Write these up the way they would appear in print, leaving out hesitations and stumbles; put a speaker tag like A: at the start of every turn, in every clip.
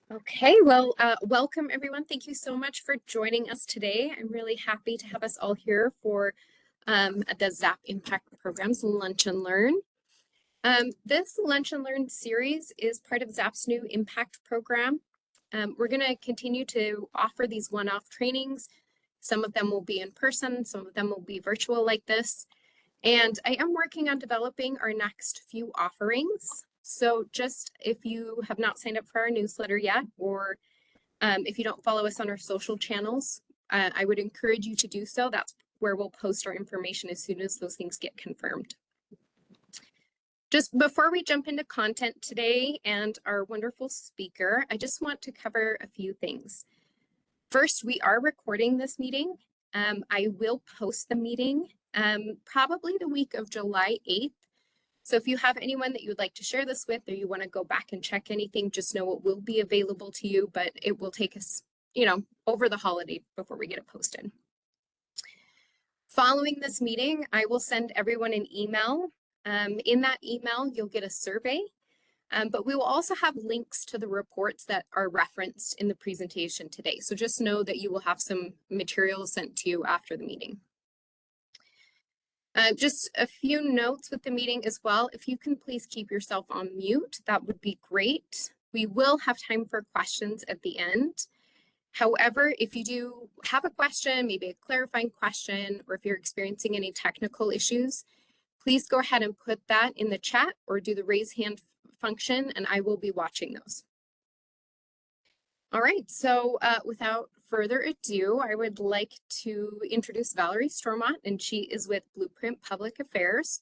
A: Okay, well, welcome everyone. Thank you so much for joining us today. I'm really happy to have us all here for the ZAP Impact Program's Lunch and Learn. This Lunch and Learn series is part of ZAP's new Impact Program. We're going to continue to offer these one-off trainings. Some of them will be in person, some of them will be virtual like this. And I am working on developing our next few offerings. So just if you have not signed up for our newsletter yet, or if you don't follow us on our social channels, I would encourage you to do so. That's where we'll post our information as soon as those things get confirmed. Just before we jump into content today and our wonderful speaker, I just want to cover a few things. First, we are recording this meeting. I will post the meeting probably the week of July 8th. So if you have anyone that you would like to share this with, or you want to go back and check anything, just know it will be available to you, but it will take us, over the holiday before we get it posted. Following this meeting, I will send everyone an email. In that email, you'll get a survey, but we will also have links to the reports that are referenced in the presentation today. So just know that you will have some materials sent to you after the meeting. Just a few notes with the meeting as well. If you can please keep yourself on mute, that would be great. We will have time for questions at the end. However, if you do have a question, maybe a clarifying question, or if you're experiencing any technical issues, please go ahead and put that in the chat or do the raise hand function, and I will be watching those. All right, so without further ado, I would like to introduce Valerie Stormont, and she is with Blueprint Public Affairs.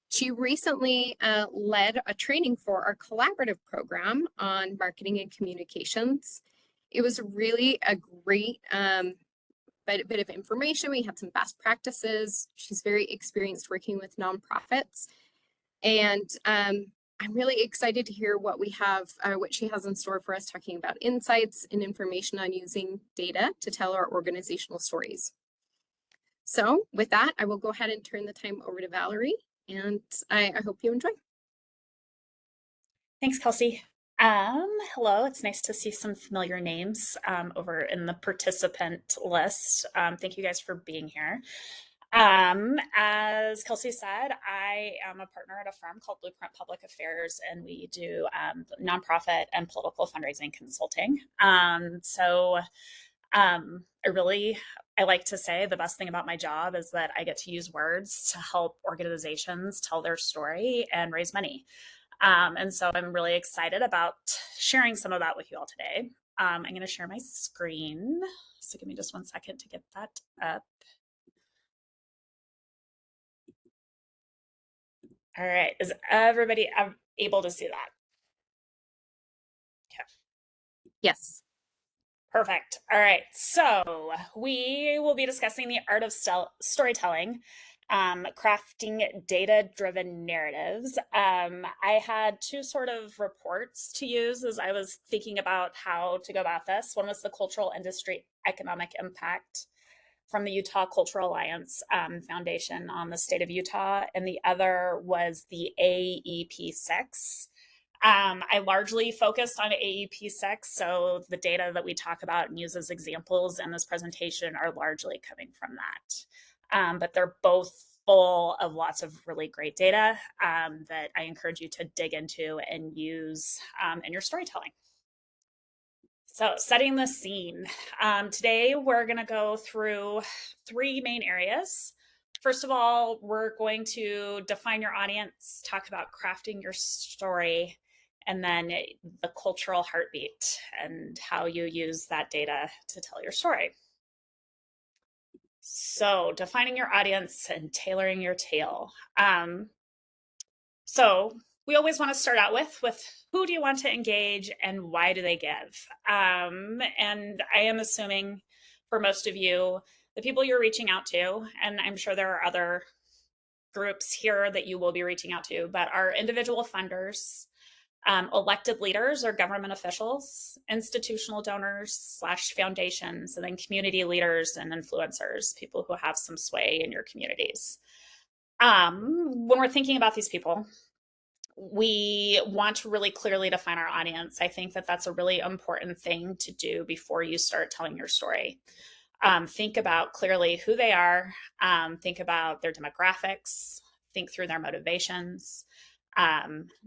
A: She recently led a training for our collaborative program on marketing and communications. It was really a great bit of information. We had some best practices. She's very experienced working with nonprofits, and I'm really excited to hear what she has in store for us, talking about insights and information on using data to tell our organizational stories. So with that, I will go ahead and turn the time over to Valerie, and I hope you enjoy.
B: Thanks, Kelsey. Hello, it's nice to see some familiar names over in the participant list. Thank you guys for being here. As Kelsey said, I am a partner at a firm called Blueprint Public Affairs, and we do nonprofit and political fundraising consulting. I like to say the best thing about my job is that I get to use words to help organizations tell their story and raise money. And so I'm really excited about sharing some of that with you all today. I'm going to share my screen. So give me just 1 second to get that up. All right, is everybody able to see that? Okay.
A: Yes.
B: Perfect. All right, so we will be discussing the art of storytelling, crafting data-driven narratives. I had two sort of reports to use as I was thinking about how to go about this. One was the Cultural Industry Economic Impact from the Utah Cultural Alliance Foundation on the state of Utah, and the other was the AEP6. I largely focused on AEP6, so the data that we talk about and use as examples in this presentation are largely coming from that. But they're both full of lots of really great data that I encourage you to dig into and use in your storytelling. So setting the scene. Today, we're going to go through three main areas. First of all, we're going to define your audience, talk about crafting your story, and then the cultural heartbeat and how you use that data to tell your story. So defining your audience and tailoring your tale. So we always want to start out with who do you want to engage and why do they give? And I am assuming for most of you, the people you're reaching out to, and I'm sure there are other groups here that you will be reaching out to, but are individual funders, elected leaders or government officials, institutional donors / foundations, and then community leaders and influencers, people who have some sway in your communities. When we're thinking about these people, We want to really clearly define our audience. I think that that's a really important thing to do before you start telling your story. Think about clearly who they are, think about their demographics, think through their motivations,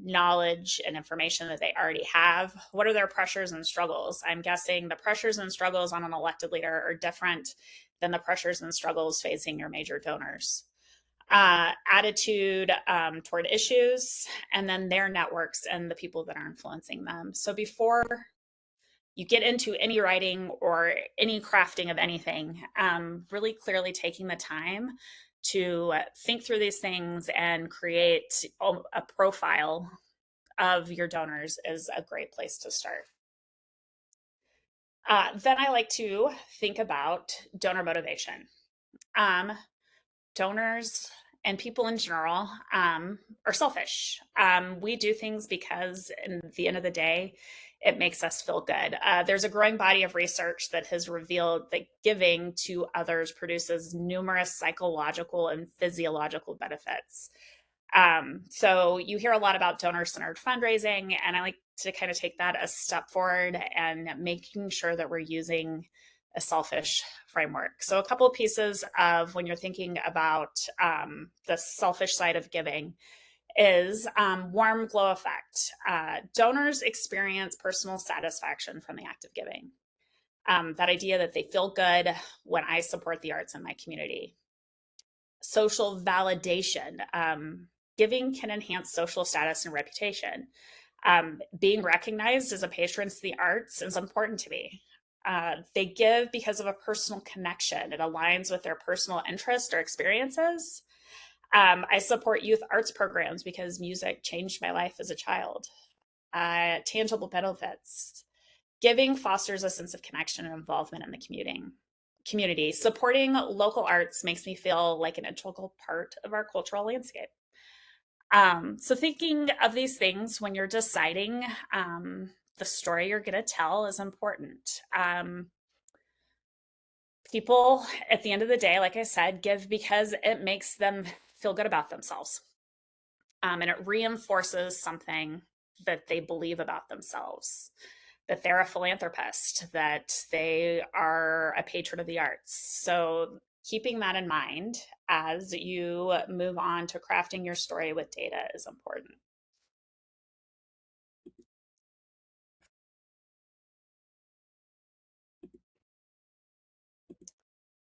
B: knowledge and information that they already have. What are their pressures and struggles? I'm guessing the pressures and struggles on an elected leader are different than the pressures and struggles facing your major donors. Attitude toward issues, and then their networks and the people that are influencing them. So before you get into any writing or any crafting of anything, really clearly taking the time to think through these things and create a profile of your donors is a great place to start. Then I like to think about donor motivation. Donors and people in general are selfish. We do things because, at the end of the day, it makes us feel good. There's a growing body of research that has revealed that giving to others produces numerous psychological and physiological benefits. So you hear a lot about donor-centered fundraising, and I like to kind of take that a step forward and making sure that we're using a selfish framework. So a couple of pieces of when you're thinking about the selfish side of giving is warm glow effect. Donors experience personal satisfaction from the act of giving. That idea that they feel good when I support the arts in my community. Social validation. Giving can enhance social status and reputation. Being recognized as a patron to the arts is important to me. They give because of a personal connection. It aligns with their personal interest or experiences. I support youth arts programs because music changed my life as a child. Tangible benefits. Giving fosters a sense of connection and involvement in the community. Supporting local arts makes me feel like an integral part of our cultural landscape. So thinking of these things when you're deciding the story you're going to tell is important. People, at the end of the day, like I said, give because it makes them feel good about themselves. And it reinforces something that they believe about themselves, that they're a philanthropist, that they are a patron of the arts. So keeping that in mind as you move on to crafting your story with data is important.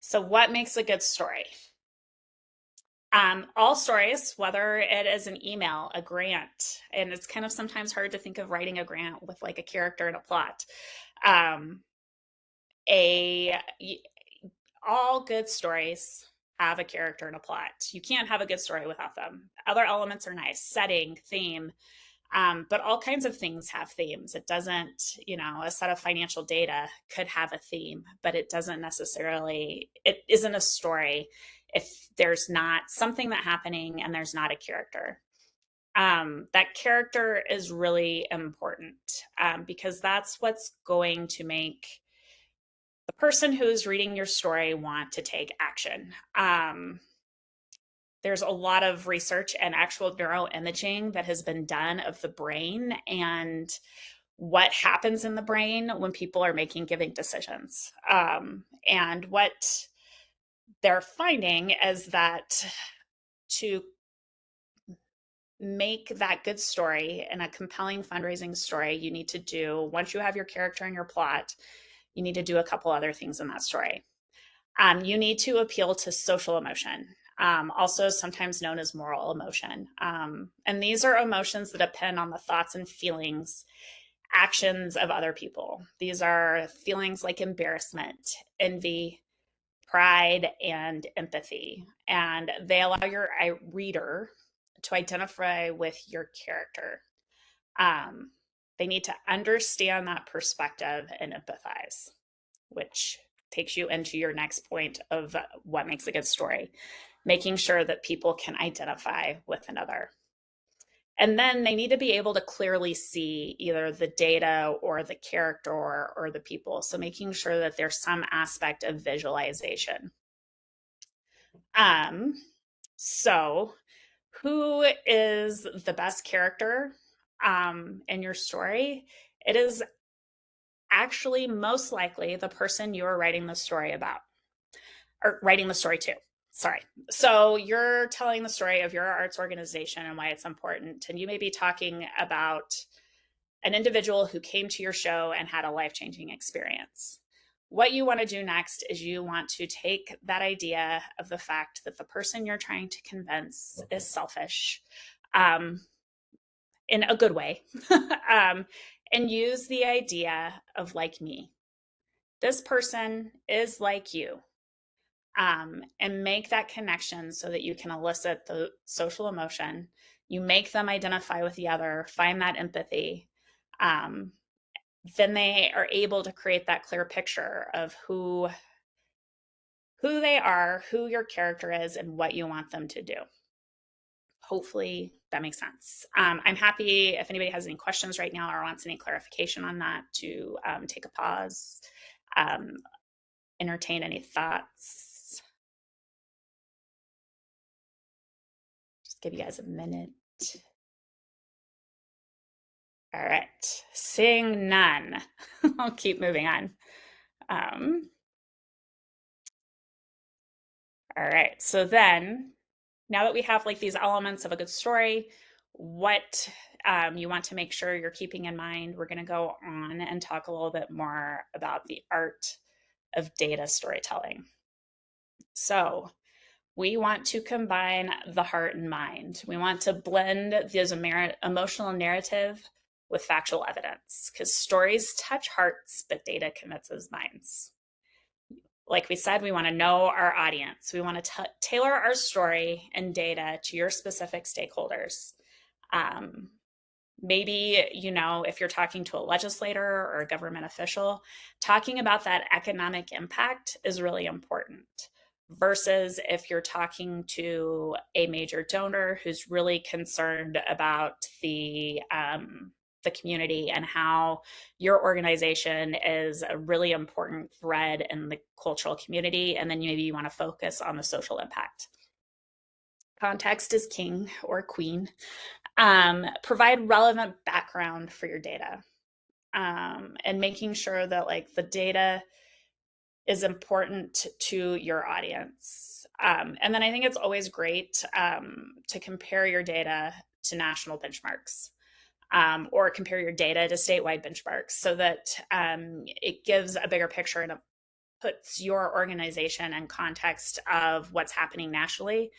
B: So what makes a good story? All stories, whether it is an email, a grant, and it's kind of sometimes hard to think of writing a grant with like a character and a plot. A all good stories have a character and a plot. You can't have a good story without them. Other elements are nice, setting, theme, but all kinds of things have themes. It doesn't, a set of financial data could have a theme, but it doesn't necessarily, it isn't a story if there's not something that happening and there's not a character. That character is really important because that's what's going to make the person who's reading your story want to take action. There's a lot of research and actual neuroimaging that has been done of the brain and what happens in the brain when people are making giving decisions. And what they're finding is that to make that good story and a compelling fundraising story, you need to do, once you have your character and your plot, you need to do a couple other things in that story. You need to appeal to social emotion, also sometimes known as moral emotion. And these are emotions that depend on the thoughts and feelings, actions of other people. These are feelings like embarrassment, envy, pride, and empathy. And they allow your reader to identify with your character. They need to understand that perspective and empathize, which takes you into your next point of what makes a good story, making sure that people can identify with another. And then they need to be able to clearly see either the data or the character or the people. So making sure that there's some aspect of visualization. So who is the best character in your story, it is actually most likely the person you are writing the story about, or writing the story to. Sorry. So you're telling the story of your arts organization and why it's important. And you may be talking about an individual who came to your show and had a life-changing experience. What you want to do next is you want to take that idea of the fact that the person you're trying to convince is selfish, in a good way, and use the idea of like me. This person is like you, and make that connection so that you can elicit the social emotion. You make them identify with the other, find that empathy. Then they are able to create that clear picture of who they are, who your character is, and what you want them to do. Hopefully that makes sense. I'm happy if anybody has any questions right now or wants any clarification on that to take a pause, entertain any thoughts. Just give you guys a minute. All right, seeing none, I'll keep moving on. All right, so then now that we have like these elements of a good story, what you want to make sure you're keeping in mind, we're going to go on and talk a little bit more about the art of data storytelling. So we want to combine the heart and mind. We want to blend this emotional narrative with factual evidence, because stories touch hearts, but data convinces minds. Like we said, we want to know our audience. We want to tailor our story and data to your specific stakeholders. Maybe, if you're talking to a legislator or a government official, talking about that economic impact is really important, versus if you're talking to a major donor who's really concerned about the community and how your organization is a really important thread in the cultural community, and then maybe you want to focus on the social impact. Context is king or queen. Provide relevant background for your data, and making sure that like the data is important to your audience. And then I think it's always great to compare your data to national benchmarks. Or compare your data to statewide benchmarks, so that it gives a bigger picture and it puts your organization in context of what's happening nationally.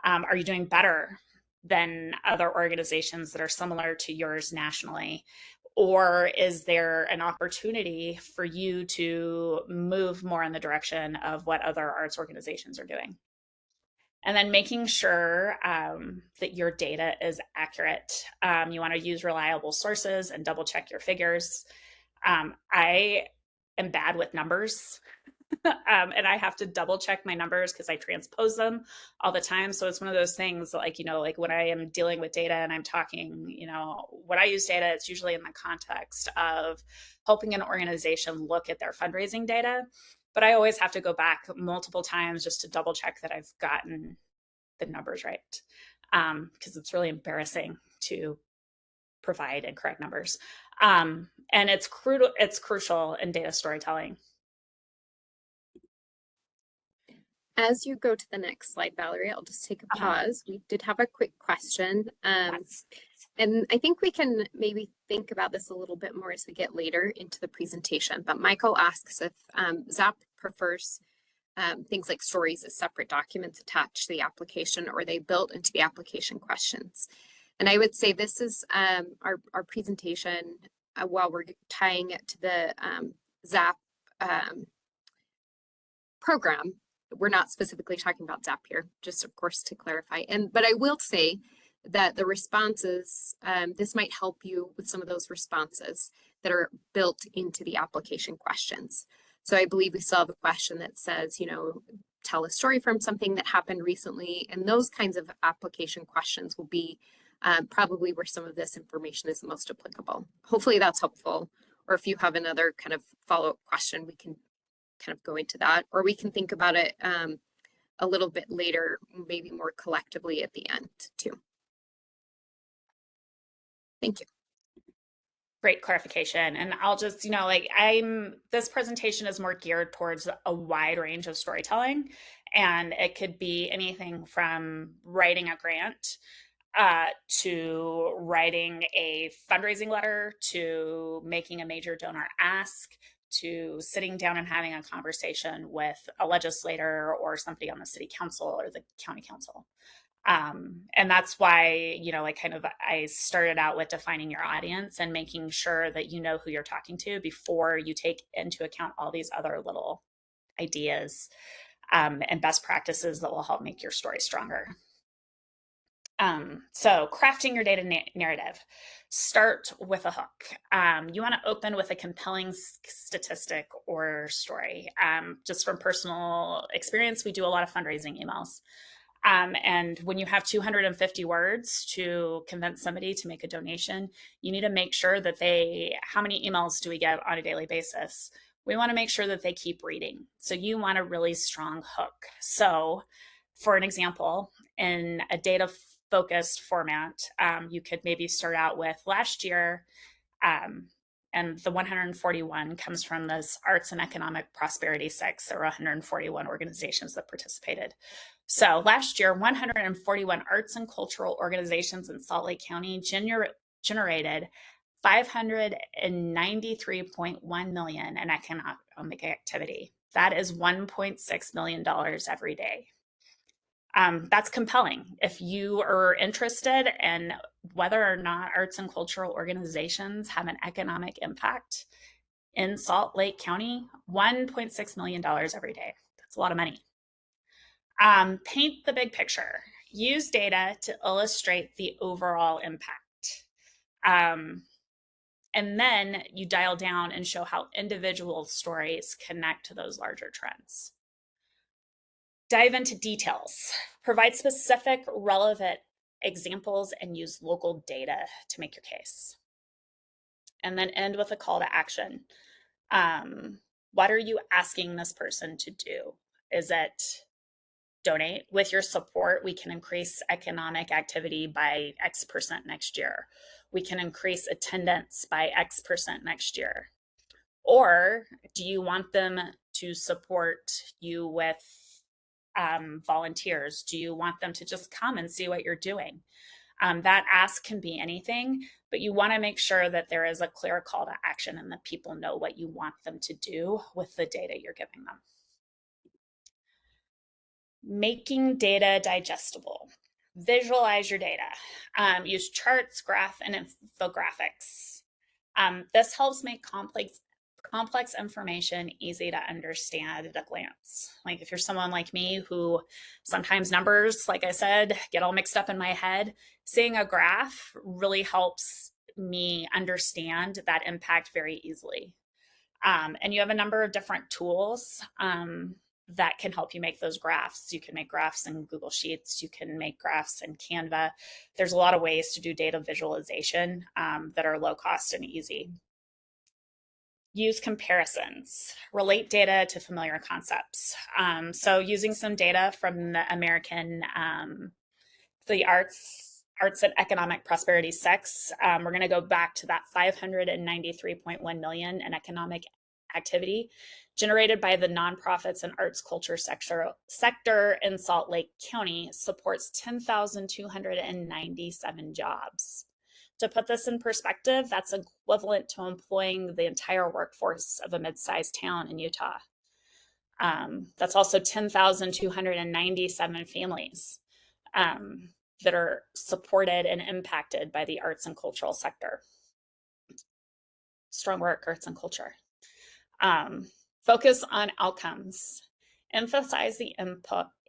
B: Are you doing better than other organizations that are similar to yours nationally? Or is there an opportunity for you to move more in the direction of what other arts organizations are doing? And then making sure that your data is accurate. You want to use reliable sources and double check your figures. I am bad with numbers. And I have to double check my numbers because I transpose them all the time. So it's one of those things like, like when I am dealing with data and I'm talking, when I use data, it's usually in the context of helping an organization look at their fundraising data. But I always have to go back multiple times just to double check that I've gotten the numbers right, because it's really embarrassing to provide incorrect numbers. And it's crucial in data storytelling.
A: As you go to the next slide, Valerie, I'll just take a pause. We did have a quick question. And I think we can maybe think about this a little bit more as we get later into the presentation. But Michael asks if ZAP prefers things like stories as separate documents attached to the application, or they built into the application questions. And I would say this is our presentation while we're tying it to the ZAP program. We're not specifically talking about ZAP here, just of course to clarify. But I will say that the responses, this might help you with some of those responses that are built into the application questions. So I believe we still have a question that says, tell a story from something that happened recently. And those kinds of application questions will be probably where some of this information is most applicable. Hopefully that's helpful. Or if you have another kind of follow-up question, we can kind of go into that, or we can think about it a little bit later, maybe more collectively at the end too. Thank you.
B: Great clarification. And I'll just, this presentation is more geared towards a wide range of storytelling. And it could be anything from writing a grant to writing a fundraising letter, to making a major donor ask, to sitting down and having a conversation with a legislator or somebody on the city council or the county council. And that's why, I started out with defining your audience and making sure that you know who you're talking to before you take into account all these other little ideas and best practices that will help make your story stronger. So crafting your data narrative, start with a hook. You want to open with a compelling statistic or story. Just from personal experience, we do a lot of fundraising emails. And when you have 250 words to convince somebody to make a donation, you need to make sure that how many emails do we get on a daily basis? We want to make sure that they keep reading. So you want a really strong hook. So for an example, in a data focused format, you could maybe start out with last year, and the 141 comes from this Arts and Economic Prosperity 6. There were 141 organizations that participated. So last year, 141 arts and cultural organizations in Salt Lake County generated $593.1 million in economic activity. That is $1.6 million every day. That's compelling. If you are interested in whether or not arts and cultural organizations have an economic impact in Salt Lake County, $1.6 million every day. That's a lot of money. Paint the big picture. Use data to illustrate the overall impact. And then you dial down and show how individual stories connect to those larger trends. Dive into details. Provide specific, relevant examples and use local data to make your case. And then end with a call to action. What are you asking this person to do? Is it donate? With your support, we can increase economic activity by X% next year. We can increase attendance by X% next year. Or do you want them to support you with volunteers? Do you want them to just come and see what you're doing? That ask can be anything, but you want to make sure that there is a clear call to action and that people know what you want them to do with the data you're giving them. Making data digestible. Visualize your data. Use charts, graph, and infographics. This helps make complex information easy to understand at a glance. Like if you're someone like me who sometimes numbers, like I said, get all mixed up in my head, seeing a graph really helps me understand that impact very easily. And you have a number of different tools that can help you make those graphs. You can make graphs in Google Sheets. You can make graphs in Canva. There's a lot of ways to do data visualization that are low cost and easy. Use comparisons. Relate data to familiar concepts. So using some data from the American, the Arts and Economic Prosperity 6, we're going to go back to that 593.1 million in economic activity generated by the nonprofits and arts culture sector in Salt Lake County supports 10,297 jobs. To put this in perspective, that's equivalent to employing the entire workforce of a mid-sized town in Utah. That's also 10,297 families that are supported and impacted by the arts and cultural sector. Strong work, arts and culture. Focus on outcomes. Emphasize the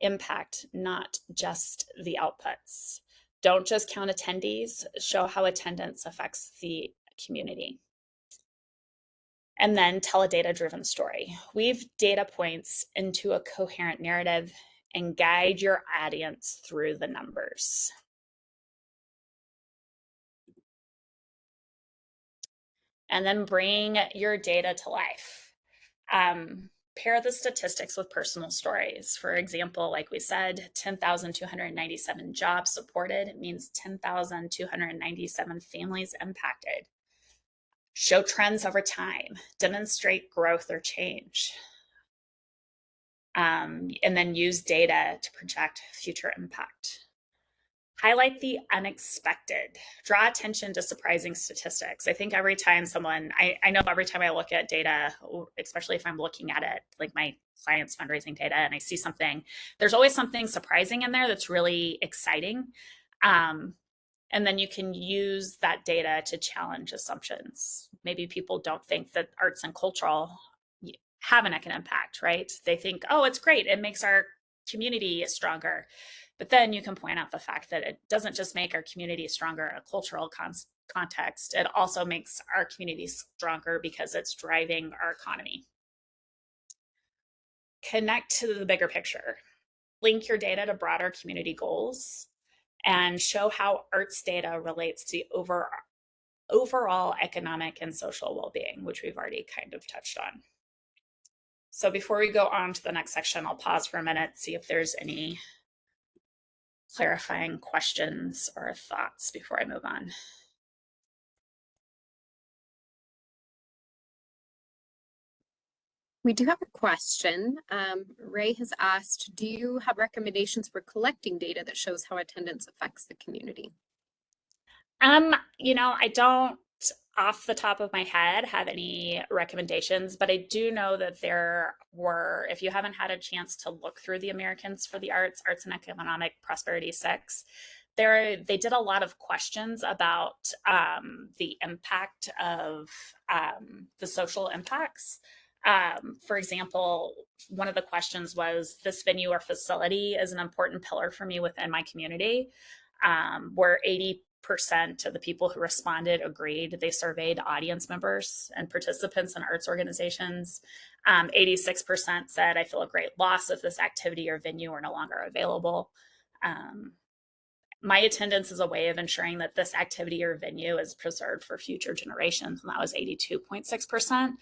B: impact, not just the outputs. Don't just count attendees, show how attendance affects the community. And then tell a data-driven story. Weave data points into a coherent narrative and guide your audience through the numbers. And then bring your data to life. pair the statistics with personal stories. For example, like we said, 10,297 jobs supported means 10,297 families impacted. Show trends over time, demonstrate growth or change, and then use data to project future impact. Highlight the unexpected. Draw attention to surprising statistics. I think every time I know every time I look at data, especially if I'm looking at it, like my clients' fundraising data, and I see something, there's always something surprising in there that's really exciting. And then you can use that data to challenge assumptions. Maybe people don't think that arts and cultural have an economic impact, right? They think, oh, it's great. It makes our community stronger. But then you can point out the fact that it doesn't just make our community stronger in a cultural context, it also makes our community stronger because it's driving our economy. Connect to the bigger picture. Link your data to broader community goals and show how arts data relates to overall economic and social well-being, which we've already kind of touched on. So before we go on to the next section, I'll pause for a minute, see if there's any clarifying questions or thoughts before I move on.
A: We do have a question. Ray has asked, do you have recommendations for collecting data that shows how attendance affects the community?
B: I don't off the top of my head have any recommendations, but I do know that there were, if you haven't had a chance to look through the Americans for the Arts and Economic Prosperity 6, they did a lot of questions about the impact of the social impacts. For example, one of the questions was, this venue or facility is an important pillar for me within my community, where 80% of the people who responded agreed. They surveyed audience members and participants in arts organizations. 86% said, I feel a great loss if this activity or venue are no longer available. My attendance is a way of ensuring that this activity or venue is preserved for future generations, and that was 82.6%.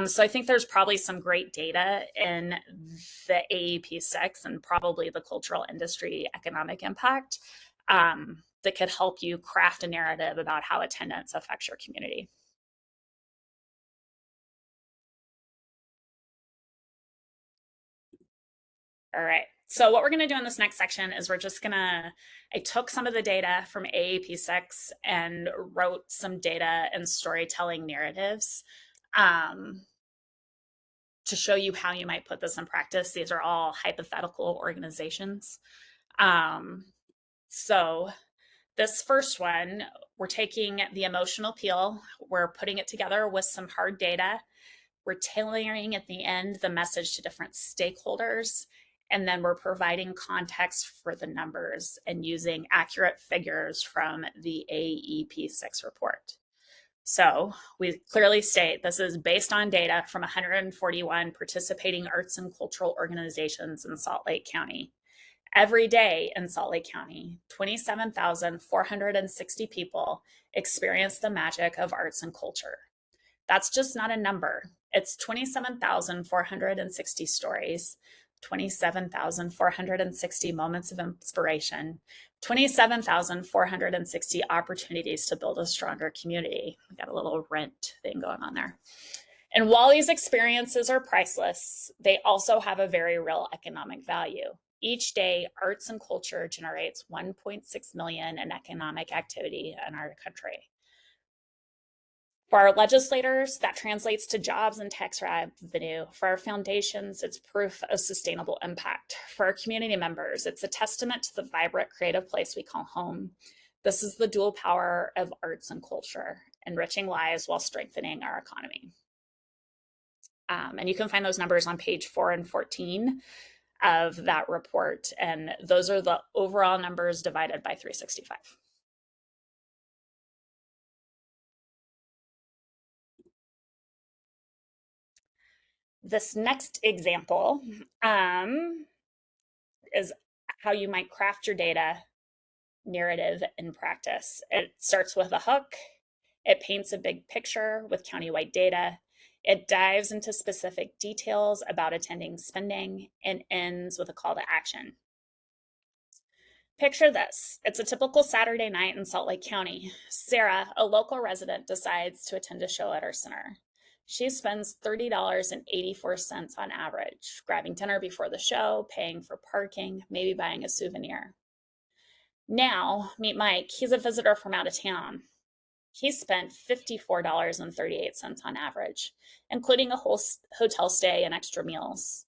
B: So I think there's probably some great data in the AEP6 and probably the cultural industry economic impact that could help you craft a narrative about how attendance affects your community. All right. So what we're going to do in this next section is I took some of the data from AAP6 and wrote some data and storytelling narratives to show you how you might put this in practice. These are all hypothetical organizations. So this first one, we're taking the emotional appeal, we're putting it together with some hard data, we're tailoring at the end the message to different stakeholders, and then we're providing context for the numbers and using accurate figures from the AEP6 report. So we clearly state this is based on data from 141 participating arts and cultural organizations in Salt Lake County. Every day in Salt Lake County, 27,460 people experience the magic of arts and culture. That's just not a number. It's 27,460 stories, 27,460 moments of inspiration, 27,460 opportunities to build a stronger community. We got a little rent thing going on there. And while these experiences are priceless, they also have a very real economic value. Each day, arts and culture generates 1.6 million in economic activity in our country. For our legislators, that translates to jobs and tax revenue. For our foundations, it's proof of sustainable impact. For our community members, it's a testament to the vibrant, creative place we call home. This is the dual power of arts and culture, enriching lives while strengthening our economy. And you can find those numbers on page 4 and 14 of that report. And those are the overall numbers divided by 365. This next example is how you might craft your data narrative in practice. It starts with a hook. It paints a big picture with countywide data. It dives into specific details about attending spending and ends with a call to action. Picture this. It's a typical Saturday night in Salt Lake County. Sarah, a local resident, decides to attend a show at our center. She spends $30.84 on average, grabbing dinner before the show, paying for parking, maybe buying a souvenir. Now, meet Mike. He's a visitor from out of town. He spent $54.38 on average, including a whole hotel stay and extra meals.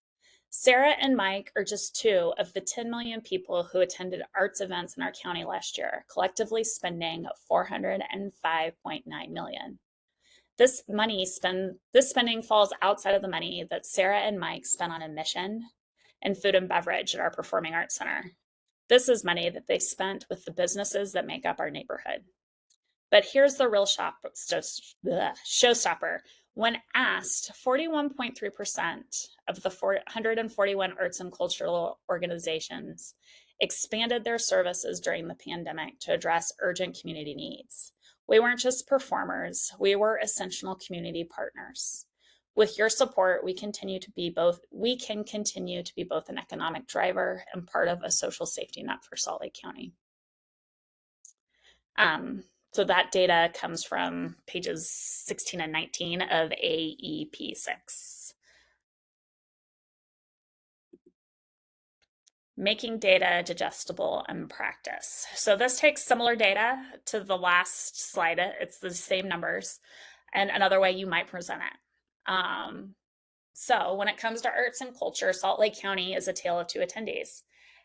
B: Sarah and Mike are just two of the 10 million people who attended arts events in our county last year, collectively spending $405.9 million. This spending falls outside of the money that Sarah and Mike spent on admission and food and beverage at our Performing Arts Center. This is money that they spent with the businesses that make up our neighborhood. But here's the real showstopper. When asked, 41.3% of the 441 arts and cultural organizations expanded their services during the pandemic to address urgent community needs. We weren't just performers, we were essential community partners. With your support, we can continue to be both an economic driver and part of a social safety net for Salt Lake County. So that data comes from pages 16 and 19 of AEP 6. Making data digestible in practice. So this takes similar data to the last slide. It's the same numbers and another way you might present it. So when it comes to arts and culture, Salt Lake County is a tale of two attendees.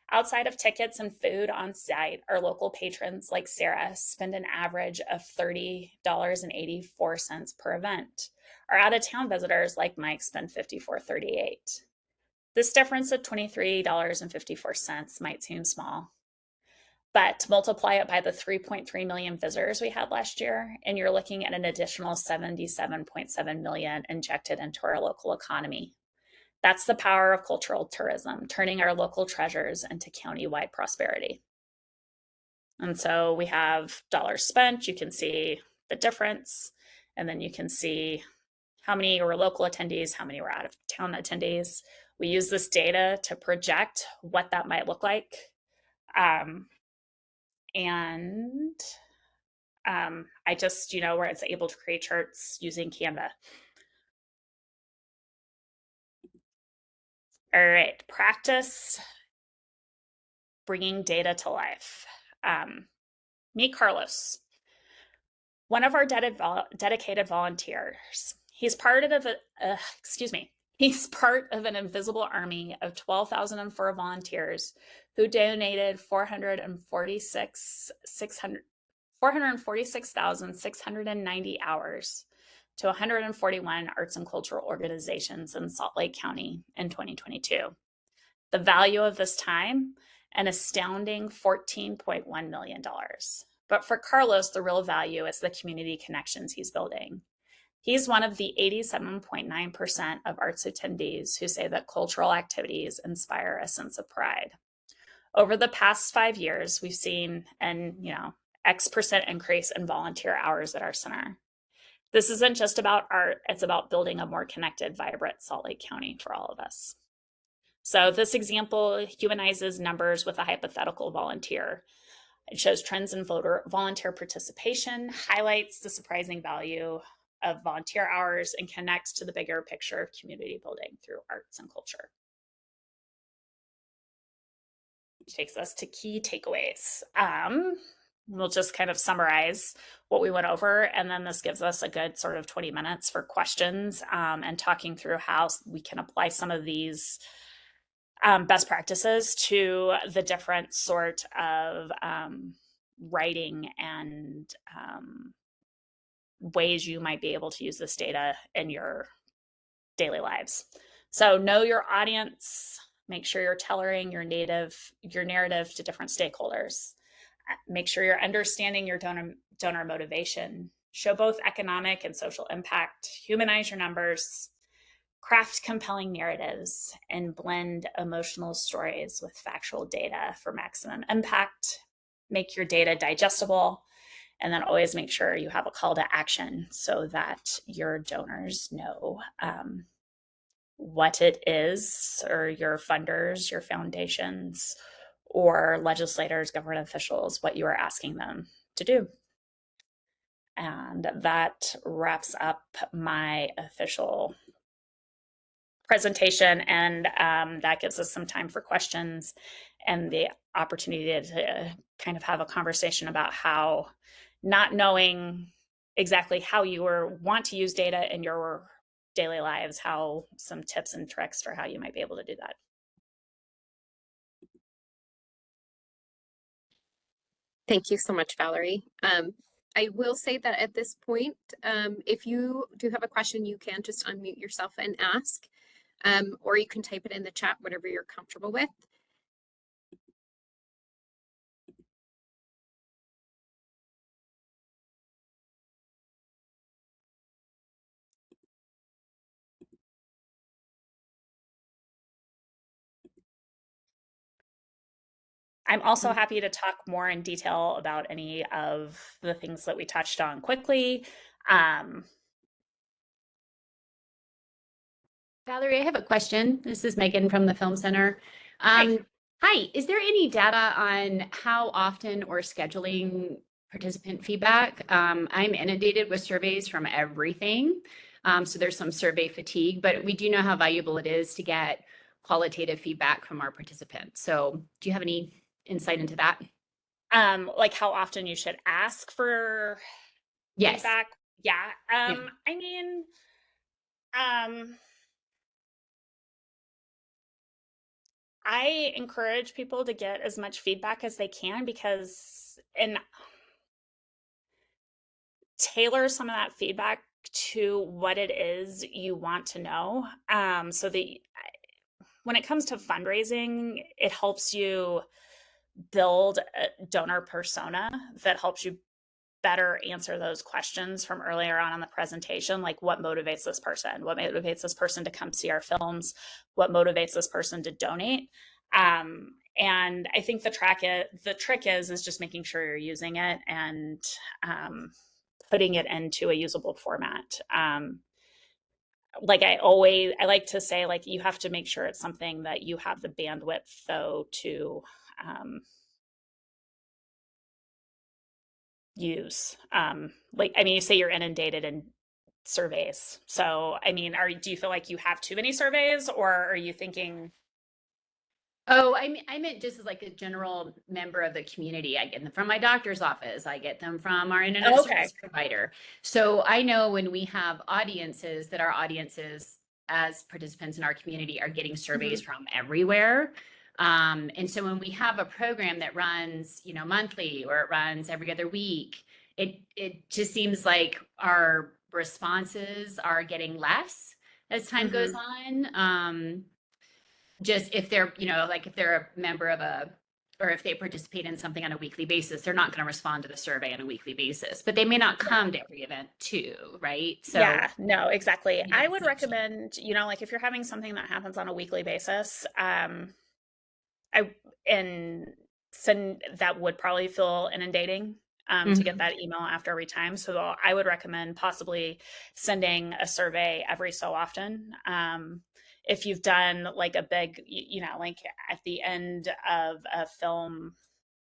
B: Outside of tickets and food on site, our local patrons like Sarah spend an average of $30.84 per event. Our out-of-town visitors like Mike spend $54.38. This difference of $23.54 might seem small, but multiply it by the 3.3 million visitors we had last year, and you're looking at an additional $77.7 million injected into our local economy. That's the power of cultural tourism, turning our local treasures into county-wide prosperity. And so we have dollars spent. You can see the difference, and then you can see how many were local attendees, how many were out-of-town attendees. We use this data to project what that might look like. I just, where it's able to create charts using Canva. All right, practice bringing data to life. Meet Carlos, one of our dedicated volunteers. He's part of an invisible army of 12,004 volunteers who donated 446,690 hours to 141 arts and cultural organizations in Salt Lake County in 2022. The value of this time, an astounding $14.1 million. But for Carlos, the real value is the community connections he's building. He's one of the 87.9% of arts attendees who say that cultural activities inspire a sense of pride. Over the past 5 years, we've seen X% increase in volunteer hours at our center. This isn't just about art, it's about building a more connected, vibrant Salt Lake County for all of us. So this example humanizes numbers with a hypothetical volunteer. It shows trends in volunteer participation, highlights the surprising value of volunteer hours, and connects to the bigger picture of community building through arts and culture. Which takes us to key takeaways. We'll just kind of summarize what we went over, and then this gives us a good sort of 20 minutes for questions and talking through how we can apply some of these best practices to the different sort of writing and ways you might be able to use this data in your daily lives. So know your audience, make sure you're tailoring your narrative to different stakeholders. Make sure you're understanding your donor motivation, show both economic and social impact, humanize your numbers, craft compelling narratives, and blend emotional stories with factual data for maximum impact. Make your data digestible And then always make sure you have a call to action so that your donors know what it is, or your funders, your foundations, or legislators, government officials, what you are asking them to do. And that wraps up my official presentation, and that gives us some time for questions and the opportunity to kind of have a conversation about how, not knowing exactly how you want to use data in your daily lives, how some tips and tricks for how you might be able to do that.
A: Thank you so much, Valerie. I will say that at this point, if you do have a question, you can just unmute yourself and ask, or you can type it in the chat, whatever you're comfortable with.
B: I'm also happy to talk more in detail about any of the things that we touched on quickly.
C: Valerie, I have a question. This is Megan from the Film Center.
B: Hi.
C: Hi, is there any data on how often or scheduling participant feedback? I'm inundated with surveys from everything. So there's some survey fatigue, but we do know how valuable it is to get qualitative feedback from our participants. So do you have any insight into that?
B: Like how often you should ask for
C: Yes.
B: feedback? Yeah.
C: Yeah.
B: I mean, um, I encourage people to get as much feedback as they can, because, and tailor some of that feedback to what it is you want to know. So that when it comes to fundraising, it helps you build a donor persona that helps you better answer those questions from earlier on in the presentation, like what motivates this person, what motivates this person to come see our films, what motivates this person to donate. And I think the trick is just making sure you're using it and putting it into a usable format. Like I like to say, like, you have to make sure it's something that you have the bandwidth though to use. Like, I mean, you say you're inundated in surveys. So, I mean, do you feel like you have too many surveys, or are you thinking?
C: Oh, I meant just as like a general member of the community. I get them from my doctor's office. I get them from our internet
B: Okay.
C: service provider. So I know when we have audiences, that our audiences as participants in our community are getting surveys from everywhere. And so when we have a program that runs, monthly, or it runs every other week, it just seems like our responses are getting less as time goes on. Just if they're, like if they're a member of or if they participate in something on a weekly basis, they're not going to respond to the survey on a weekly basis, but they may not come to every event too, right? So
B: Yeah, no, exactly.
C: yeah,
B: I would recommend, like if you're having something that happens on a weekly basis, I and send that would probably feel inundating to get that email after every time. So I would recommend possibly sending a survey every so often. If you've done like a big, like at the end of a film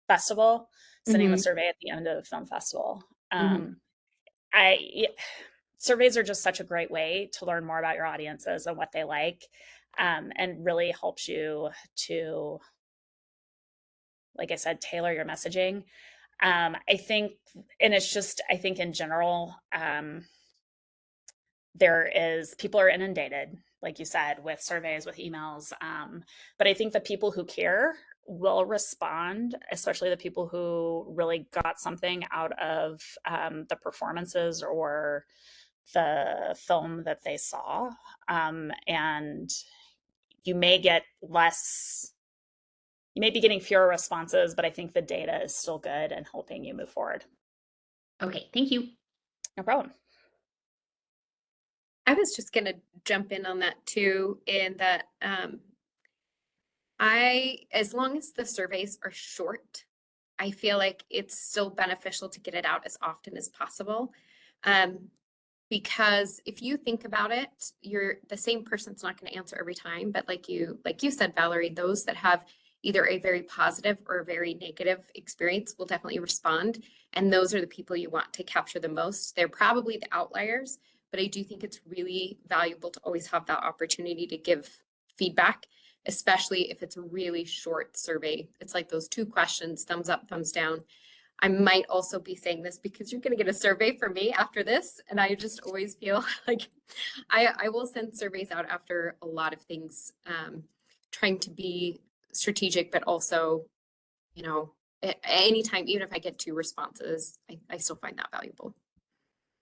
B: festival, sending the survey at the end of the film festival. I Surveys are just such a great way to learn more about your audiences and what they like, and really helps you to, like I said, tailor your messaging. I think, and it's just, I think in general, people are inundated, like you said, with surveys, with emails. But I think the people who care will respond, especially the people who really got something out of the performances or the film that they saw. And you may get less, you may be getting fewer responses, but I think the data is still good and helping you move forward.
C: Okay, thank you.
B: No problem.
A: I was just going to jump in on that too, in that as long as the surveys are short, I feel like it's still beneficial to get it out as often as possible. Because if you think about it, you're the same person's not going to answer every time. But like you said, Valerie, those that have either a very positive or a very negative experience will definitely respond. And those are the people you want to capture the most. They're probably the outliers, but I do think it's really valuable to always have that opportunity to give feedback, especially if it's a really short survey. It's like those 2 questions, thumbs up, thumbs down. I might also be saying this because you're going to get a survey from me after this. And I just always feel like I will send surveys out after a lot of things, trying to be strategic, but also, you know, at any time, even if I get 2 responses, I still find that valuable.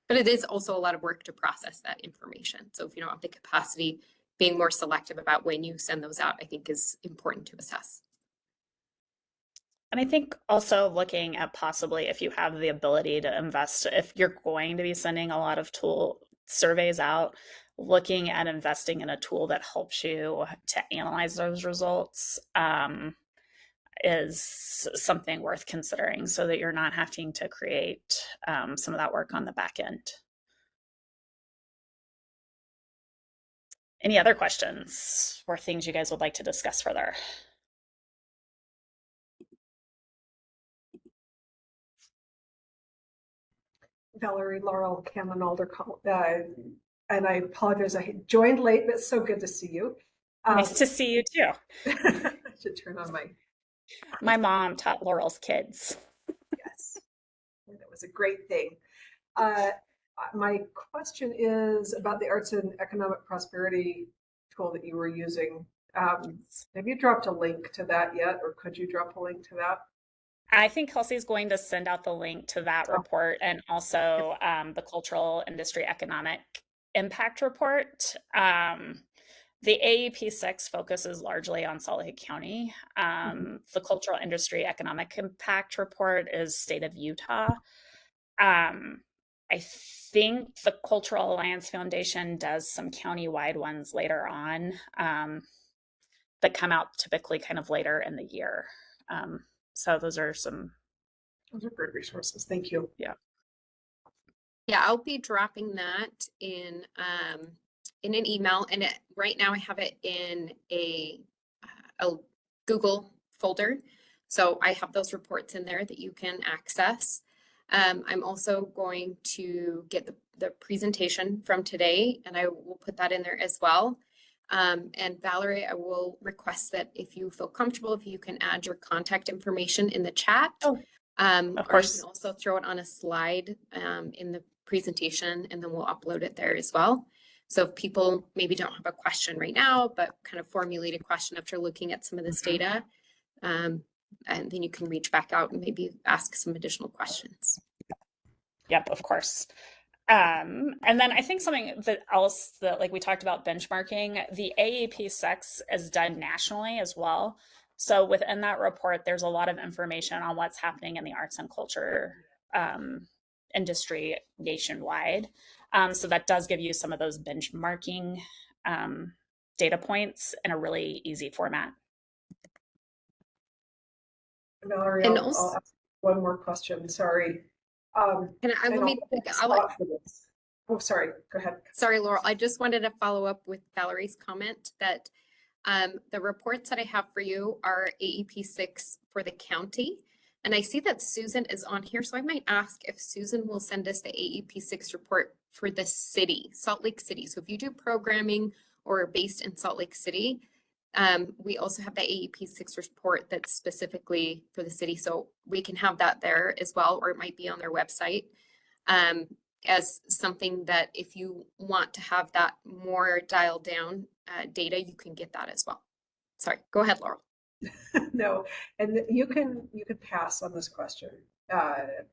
A: But it is also a lot of work to process that information. So if you don't have the capacity, being more selective about when you send those out, I think is important to assess.
B: And I think also looking at possibly if you have the ability to invest, if you're going to be sending a lot of tool surveys out, looking at investing in a tool that helps you to analyze those results is something worth considering so that you're not having to create some of that work on the back end. Any other questions or things you guys would like to discuss further?
D: Valerie, Laurel, Cameron Alder, and I apologize. I joined late, but it's so good to see you.
B: Nice to see you too.
D: I should turn on
B: my mom taught Laurel's kids.
D: Yes, that was a great thing. My question is about the Arts and Economic Prosperity tool that you were using. Have you dropped a link to that yet, or could you drop a link to that?
B: I think Kelsey's going to send out the link to that report and also the Cultural Industry Economic Impact Report. The AEP 6 focuses largely on Salt Lake County. The Cultural Industry Economic Impact Report is state of Utah. I think the Cultural Alliance Foundation does some county-wide ones later on that come out typically kind of later in the year. So those are
D: great resources. Thank you.
B: Yeah.
A: Yeah, I'll be dropping that in an email, and right now I have it in a Google folder. So I have those reports in there that you can access. I'm also going to get the presentation from today, and I will put that in there as well. And Valerie, I will request that if you feel comfortable, if you can add your contact information in the chat.
B: Of course.
A: Or you can also throw it on a slide in the presentation, and then we'll upload it there as well. So if people maybe don't have a question right now, but kind of formulate a question after looking at some of this data, and then you can reach back out and maybe ask some additional questions.
B: Yep, of course. And then I think something that else that, like we talked about benchmarking, the AEP 6 is done nationally as well. So within that report, there's a lot of information on what's happening in the arts and culture industry nationwide. So that does give you some of those benchmarking data points in a really easy format.
D: Valerie, I'll ask one more question. Sorry.
A: And
D: Oh, sorry. Go ahead.
A: Sorry, Laurel. I just wanted to follow up with Valerie's comment that the reports that I have for you are AEP 6 for the county. And I see that Susan is on here, so I might ask if Susan will send us the AEP 6 report for the city, Salt Lake City. So if you do programming or are based in Salt Lake City, we also have the AEP 6 report that's specifically for the city. So we can have that there as well, or it might be on their website as something that if you want to have that more dialed down data, you can get that as well. Sorry, go ahead, Laurel.
D: No, and you can pass on this question.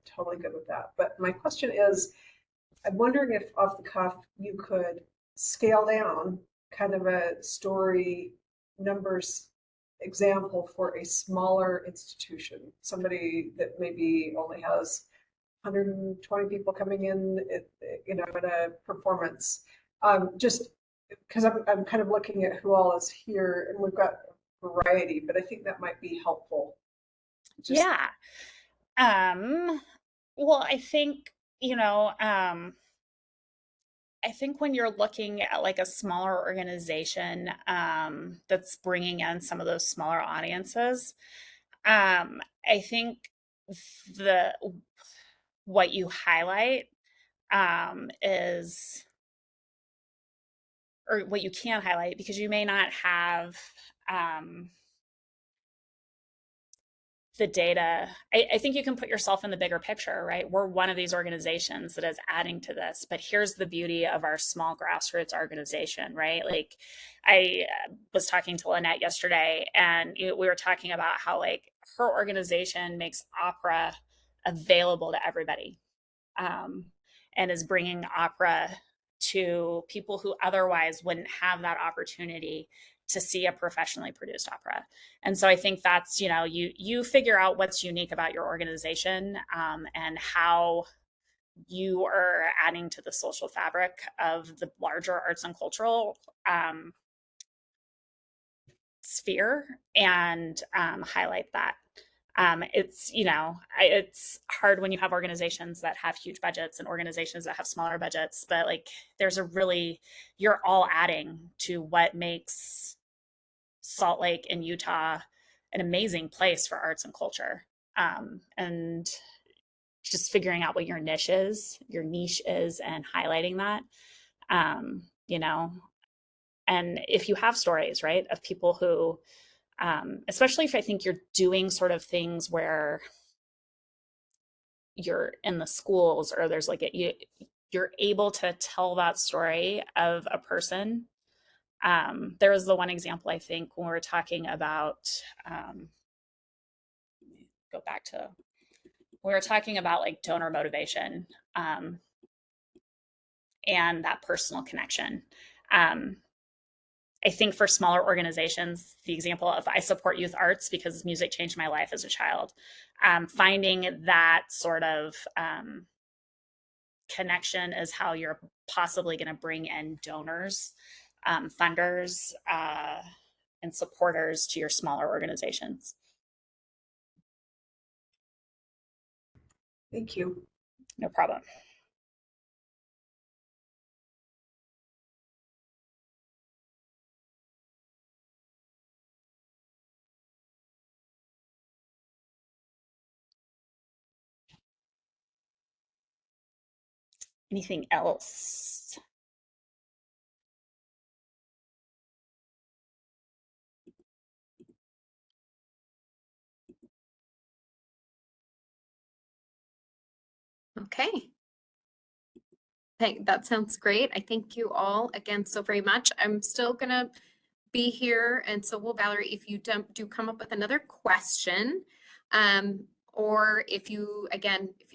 D: Totally good with that. But my question is, I'm wondering if off the cuff you could scale down kind of a story numbers example for a smaller institution, somebody that maybe only has 120 people coming in, in a performance. Just because I'm kind of looking at who all is here, and we've got variety, but I think that might be helpful.
B: Yeah. Well, I think, I think when you're looking at like a smaller organization that's bringing in some of those smaller audiences, I think the what you highlight is, or what you can highlight, because you may not have um, the data. I think you can put yourself in the bigger picture, right? We're one of these organizations that is adding to this, but here's the beauty of our small grassroots organization, right? Like, I was talking to Lynette yesterday, and we were talking about how like her organization makes opera available to everybody, um, and is bringing opera to people who otherwise wouldn't have that opportunity to see a professionally produced opera. And so I think that's, you figure out what's unique about your organization, and how you are adding to the social fabric of the larger arts and cultural sphere, and highlight that. It's hard when you have organizations that have huge budgets and organizations that have smaller budgets, but like you're all adding to what makes Salt Lake in Utah an amazing place for arts and culture. And just figuring out what your niche is, and highlighting that. Um, you know, and if you have stories, right, of people who, especially if I think you're doing sort of things where you're in the schools, or there's like you're able to tell that story of a person. There was the one example, I think, when we were talking about, go back to, we were talking about like donor motivation, and that personal connection. I think for smaller organizations, the example of I support youth arts because music changed my life as a child, finding that sort of connection is how you're possibly going to bring in donors, funders, and supporters to your smaller organizations.
D: Thank you.
B: No problem. Anything else?
A: Okay. That sounds great. I thank you all again so very much. I'm still gonna be here, and so will Valerie, if you do come up with another question, or if you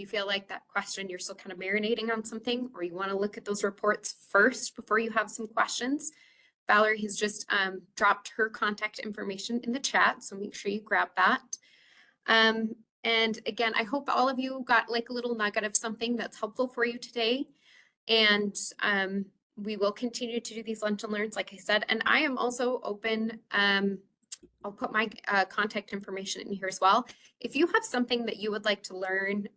A: feel like that question you're still kind of marinating on something, or you want to look at those reports first before you have some questions, Valerie has just dropped her contact information in the chat, so make sure you grab that. And again, I hope all of you got like a little nugget of something that's helpful for you today. And we will continue to do these lunch and learns, like I said, and I am also open. I'll put my contact information in here as well. If you have something that you would like to learn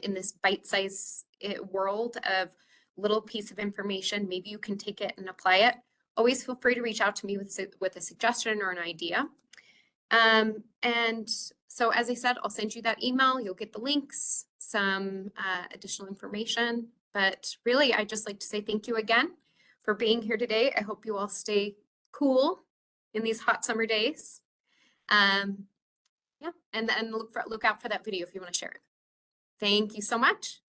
A: in this bite-sized world of little piece of information, maybe you can take it and apply it. Always feel free to reach out to me with a suggestion or an idea. And so, as I said, I'll send you that email. You'll get the links, some additional information. But really, I'd just like to say thank you again for being here today. I hope you all stay cool in these hot summer days. Yeah, and then look out for that video if you want to share it. Thank you so much.